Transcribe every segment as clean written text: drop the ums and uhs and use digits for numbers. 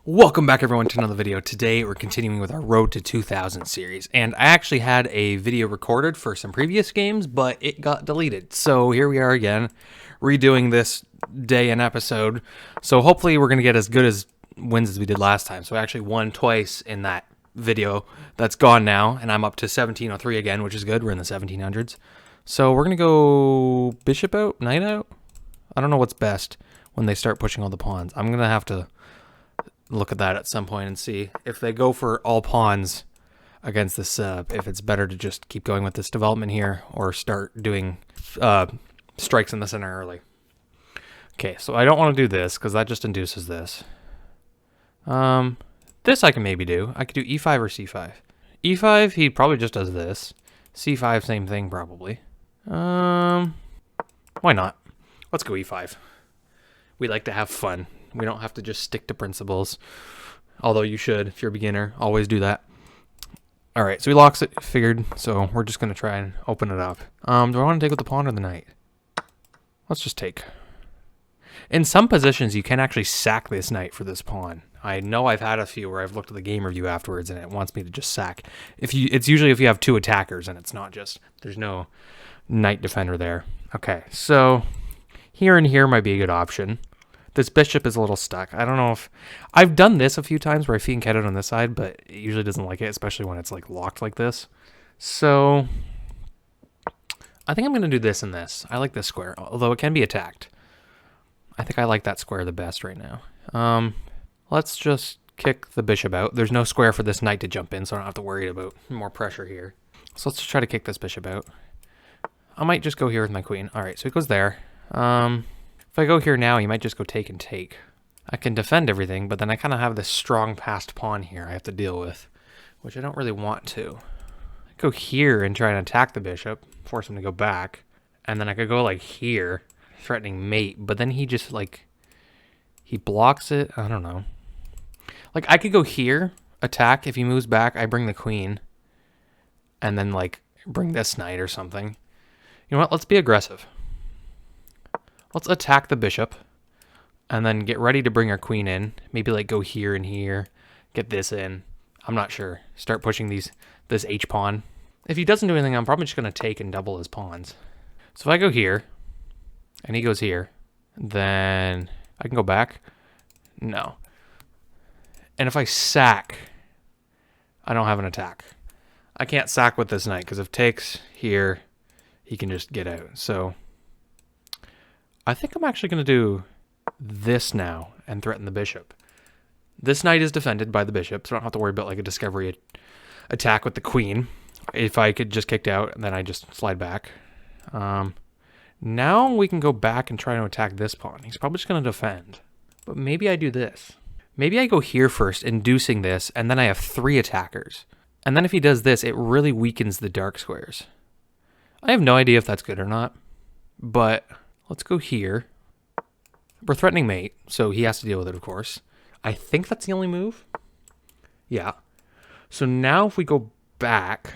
Welcome back everyone to another video. Today we're continuing with our Road to 2000 series, and I actually had a video recorded for some previous games, but it got deleted. So here we are again, redoing this day and episode. So hopefully we're going to get as good as wins as we did last time. So I actually won twice in that video. That's gone now, and I'm up to 1703 again, which is good. We're in the 1700s. So we're going to go bishop out, knight out. I don't know what's best when they start pushing all the pawns. I'm going to have to look at that at some point and see if they go for all pawns against this, if it's better to just keep going with this development here or start doing strikes in the center early. Okay, so I don't want to do this because that just induces this. This I can maybe do. I could do e5 or c5. e5, he probably just does this. c5, same thing probably. Why not? Let's go e5. We like to have fun. We don't have to just stick to principles. Although you should, if you're a beginner, always do that. All right, so he locks it, figured. So we're just going to try and open it up. Do I want to take with the pawn or the knight? Let's just take. In some positions, you can actually sack this knight for this pawn. I know I've had a few where I've looked at the game review afterwards and it wants me to just sack. It's usually if you have two attackers and it's not just, there's no knight defender there. Okay, so here and here might be a good option. This bishop is a little stuck. I don't know if... I've done this a few times where I fiend cat it on this side, but it usually doesn't like it, especially when it's like locked like this. So I think I'm going to do this and this. I like this square, although it can be attacked. I think I like that square the best right now. Let's just kick the bishop out. There's no square for this knight to jump in, so I don't have to worry about more pressure here. So let's try to kick this bishop out. I might just go here with my queen. All right, so it goes there. If I go here now, he might just go take and take. I can defend everything, but then I kind of have this strong passed pawn here I have to deal with, which I don't really want to. I go here and try and attack the bishop, force him to go back, and then I could go like here, threatening mate, but then he just like, he blocks it. I don't know. Like I could go here, attack. If he moves back, I bring the queen, and then like bring this knight or something. You know what? Let's be aggressive. Let's attack the bishop and then get ready to bring our queen in. Maybe like go here and here, get this in. I'm not sure. Start pushing this H pawn. If he doesn't do anything, I'm probably just going to take and double his pawns. So if I go here and he goes here, then I can go back. No. And if I sack, I don't have an attack. I can't sack with this knight because if takes here, he can just get out. So I think I'm actually going to do this now and threaten the bishop. This knight is defended by the bishop, so I don't have to worry about like a discovery attack with the queen. If I could just kicked out, then I just slide back. Now we can go back and try to attack this pawn. He's probably just going to defend. But maybe I do this. Maybe I go here first, inducing this, and then I have three attackers. And then if he does this, it really weakens the dark squares. I have no idea if that's good or not, but let's go here. We're threatening mate, so he has to deal with it, of course. I think that's the only move. Yeah. So now if we go back...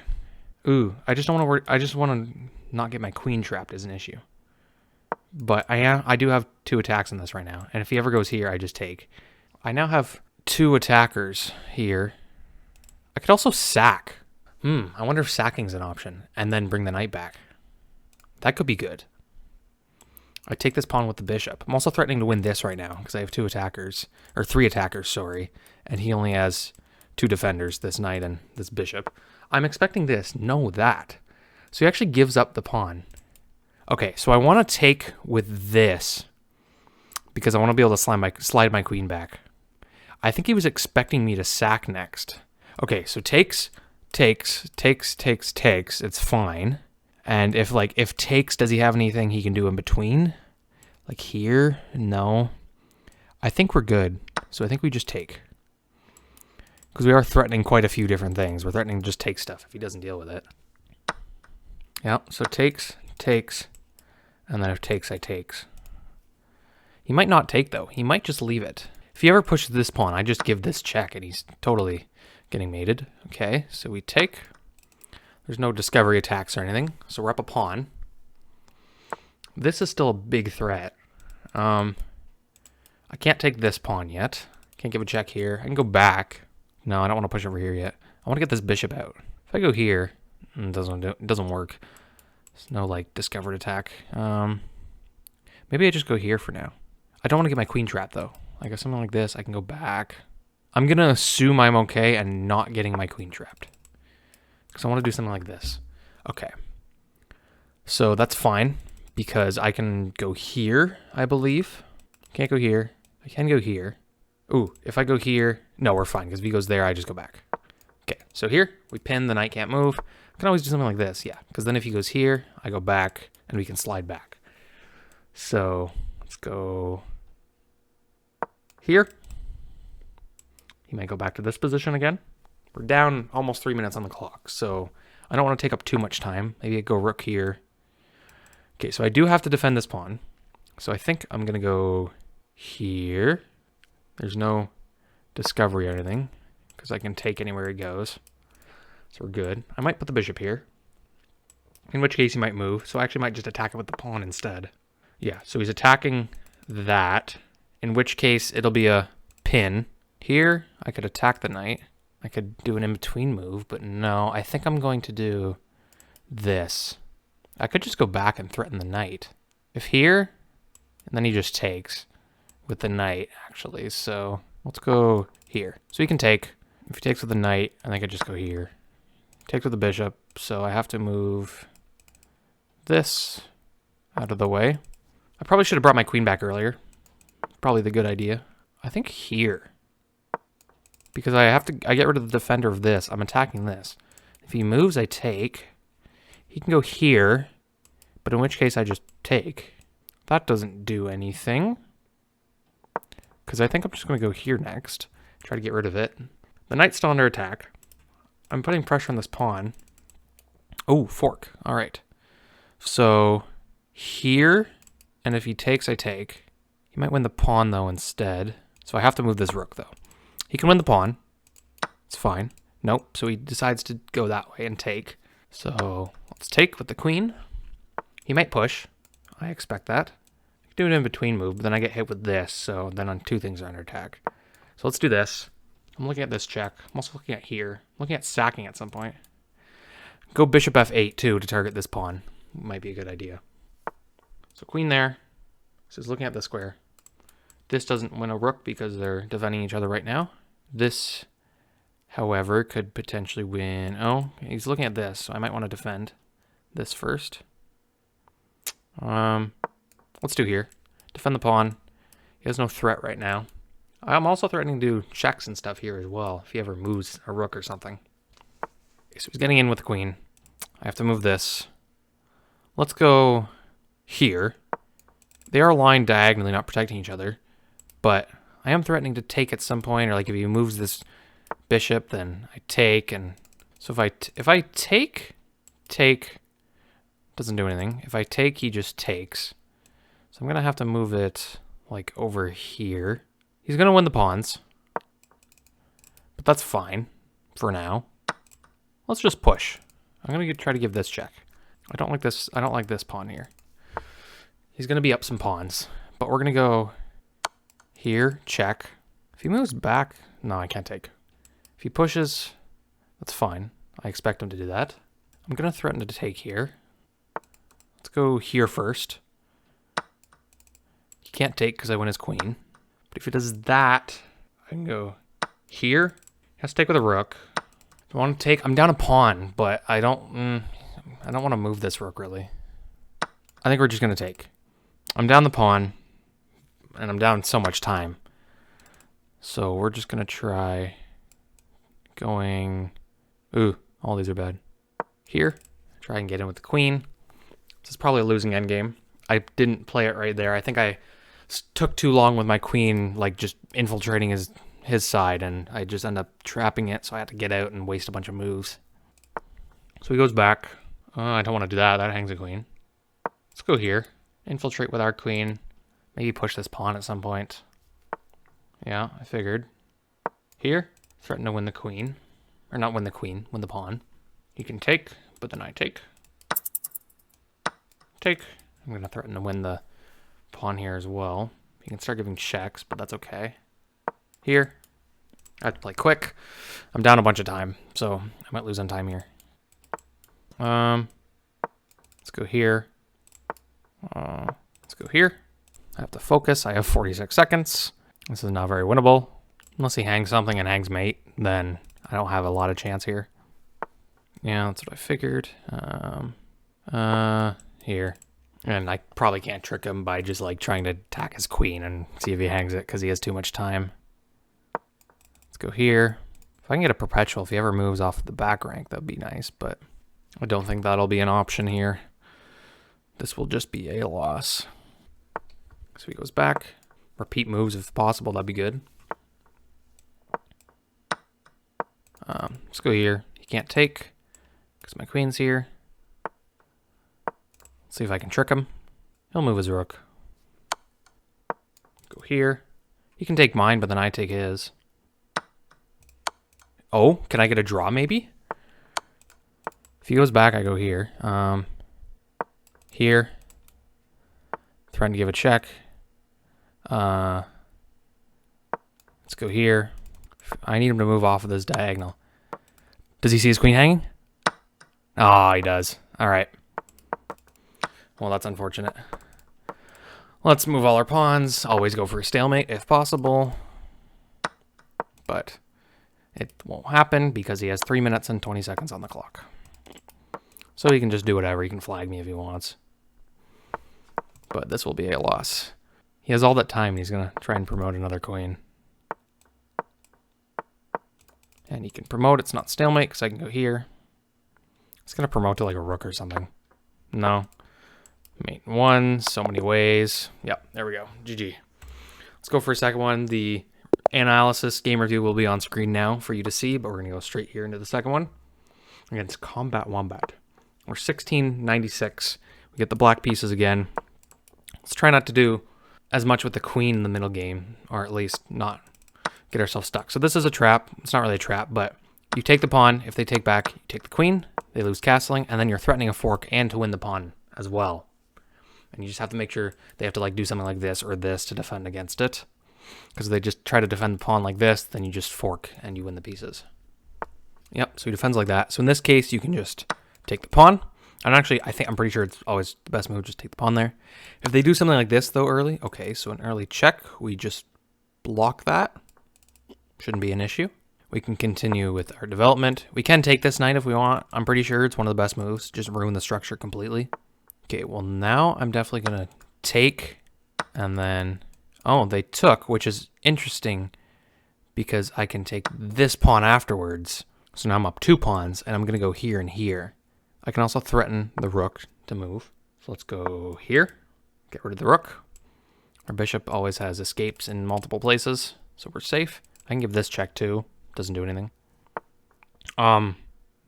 Ooh, I just don't want to worry. I just want to not get my queen trapped as an issue. But I do have two attacks on this right now. And if he ever goes here, I just take. I now have two attackers here. I could also sack. I wonder if sacking's an option. And then bring the knight back. That could be good. I take this pawn with the bishop. I'm also threatening to win this right now because I have two attackers, or three attackers, sorry, and he only has two defenders, this knight and this bishop. I'm expecting this, no that. So he actually gives up the pawn. Okay, so I want to take with this because I want to be able to slide my queen back. I think he was expecting me to sack next. Okay, so takes, it's fine. And if takes, does he have anything he can do in between? Like here? No. I think we're good. So I think we just take. Because we are threatening quite a few different things. We're threatening to just take stuff if he doesn't deal with it. Yeah, so takes, and then if takes, I takes. He might not take, though. He might just leave it. If he ever pushes this pawn, I just give this check, and he's totally getting mated. Okay, so we take. There's no discovery attacks or anything, so we're up a pawn. This is still a big threat. I can't take this pawn yet, Can't give a check here. I can go back. No, I don't want to push over here yet. I want to get this bishop out. If I go here, it doesn't work. There's no like discovered attack. Maybe I just go here for now. I don't want to get my queen trapped though. Like if something like this, I can go back. I'm gonna assume I'm okay and not getting my queen trapped, because I want to do something like this. Okay. So that's fine, because I can go here, I believe. Can't go here. I can go here. Ooh, if I go here, no, we're fine, because if he goes there, I just go back. Okay, so here, we pin, the knight can't move. I can always do something like this, yeah, because then if he goes here, I go back, and we can slide back. So, let's go here. He might go back to this position again. We're down almost 3 minutes on the clock, so I don't want to take up too much time. Maybe I go rook here. Okay, so I do have to defend this pawn. So I think I'm going to go here. There's no discovery or anything, because I can take anywhere he goes. So we're good. I might put the bishop here, in which case he might move. So I actually might just attack it with the pawn instead. Yeah, so he's attacking that, in which case it'll be a pin. Here, I could attack the knight. I could do an in-between move, but no, I think I'm going to do this. I could just go back and threaten the knight. If here, and then he just takes with the knight, actually. So let's go here. So he can take. If he takes with the knight, I think I just go here. Takes with the bishop, so I have to move this out of the way. I probably should have brought my queen back earlier. Probably the good idea. I think here. Because I get rid of the defender of this. I'm attacking this. If he moves, I take. He can go here, but in which case I just take. That doesn't do anything, because I think I'm just going to go here next. Try to get rid of it. The knight's still under attack. I'm putting pressure on this pawn. Oh, fork. All right. So here, and if he takes, I take. He might win the pawn, though, instead. So I have to move this rook, though. He can win the pawn. It's fine. Nope. So he decides to go that way and take. So let's take with the queen. He might push. I expect that. I can do an in-between move, but then I get hit with this, so then on two things are under attack. So let's do this. I'm looking at this check. I'm also looking at here. I'm looking at sacking at some point. Go bishop f8 too to target this pawn. Might be a good idea. So queen there. So he's looking at the square. This doesn't win a rook because they're defending each other right now. This, however, could potentially win. Oh, he's looking at this, so I might want to defend this first. Let's do here. Defend the pawn. He has no threat right now. I'm also threatening to do checks and stuff here as well, if he ever moves a rook or something. Okay, so he's getting in with the queen. I have to move this. Let's go here. They are aligned diagonally, not protecting each other, but I am threatening to take at some point, or like if he moves this bishop, then I take, and so if I take, doesn't do anything. If I take, he just takes. So I'm gonna have to move it like over here. He's gonna win the pawns, but that's fine for now. Let's just push. I'm gonna try to give this check. I don't like this. I don't like this pawn here. He's gonna be up some pawns, but we're gonna go here, check. If he moves back, no, I can't take. If he pushes, that's fine. I expect him to do that. I'm gonna threaten to take here. Let's go here first. He can't take because I win his queen. But if he does that, I can go here. He has to take with a rook. If I want to take, I'm down a pawn, but I don't want to move this rook really. I think we're just gonna take. I'm down the pawn, and I'm down so much time. So we're just gonna try going. Ooh, all these are bad. Here, try and get in with the queen. This is probably a losing endgame. I didn't play it right there. I think I took too long with my queen, like just infiltrating his side, and I just ended up trapping it, so I had to get out and waste a bunch of moves. So he goes back. I don't want to do that. That hangs a queen. Let's go here. Infiltrate with our queen. Maybe push this pawn at some point. Yeah, I figured. Here, threaten to win the queen. Or not win the queen, win the pawn. He can take, but then I take. Take. I'm going to threaten to win the pawn here as well. He can start giving checks, but that's okay. here. I have to play quick. I'm down a bunch of time, so I might lose on time here. Let's go here. Let's go here. I have to focus. I have 46 seconds. This is not very winnable. Unless he hangs something and hangs mate, then I don't have a lot of chance here. Yeah, that's what I figured. Here. And I probably can't trick him by just like trying to attack his queen and see if he hangs it because he has too much time. Let's go here. If I can get a perpetual, if he ever moves off the back rank, that'd be nice, but I don't think that'll be an option here. This will just be a loss. So he goes back. Repeat moves if possible, that'd be good. Let's go here. He can't take because my queen's here. Let's see if I can trick him. He'll move his rook. Go here. He can take mine, but then I take his. Oh, can I get a draw maybe? If he goes back, I go here. Here. Trying to give a check. Let's go here. I need him to move off of this diagonal. Does he see his queen hanging? Oh, he does. All right. Well, that's unfortunate. Let's move all our pawns. Always go for a stalemate if possible. But it won't happen because he has 3 minutes and 20 seconds on the clock. So he can just do whatever. He can flag me if he wants. But this will be a loss. He has all that time. He's going to try and promote another queen. And he can promote. It's not stalemate because I can go here. It's going to promote to like a rook or something. No. Mate 1. So many ways. Yep. There we go. GG. Let's go for a second one. The analysis game review will be on screen now for you to see, but we're going to go straight here into the second one. Against Combat Wombat. We're 1696. We get the black pieces again. Let's try not to do as much with the queen in the middle game, or at least not get ourselves stuck. So this is a trap. It's not really a trap, but you take the pawn. If they take back, you take the queen. They lose castling, and then you're threatening a fork and to win the pawn as well. And you just have to make sure they have to like do something like this or this to defend against it. Because if they just try to defend the pawn like this, then you just fork and you win the pieces. Yep, so he defends like that. So in this case, you can just take the pawn. And actually, I'm pretty sure it's always the best move, just take the pawn there. If they do something like this, though, early, okay, so an early check, we just block that. Shouldn't be an issue. We can continue with our development. We can take this knight if we want. I'm pretty sure it's one of the best moves. Just ruin the structure completely. Okay, well, now I'm definitely going to take, and then, oh, they took, which is interesting because I can take this pawn afterwards. So now I'm up 2 pawns, and I'm going to go here and here. I can also threaten the rook to move. So let's go here. Get rid of the rook. Our bishop always has escapes in multiple places, so we're safe. I can give this check too. Doesn't do anything.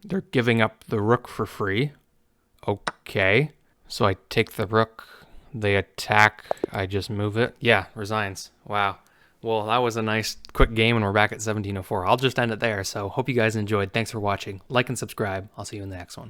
They're giving up the rook for free. Okay. So I take the rook. They attack. I just move it. Yeah, resigns. Wow. Well, that was a nice quick game, and we're back at 1704. I'll just end it there. So hope you guys enjoyed. Thanks for watching. Like and subscribe. I'll see you in the next one.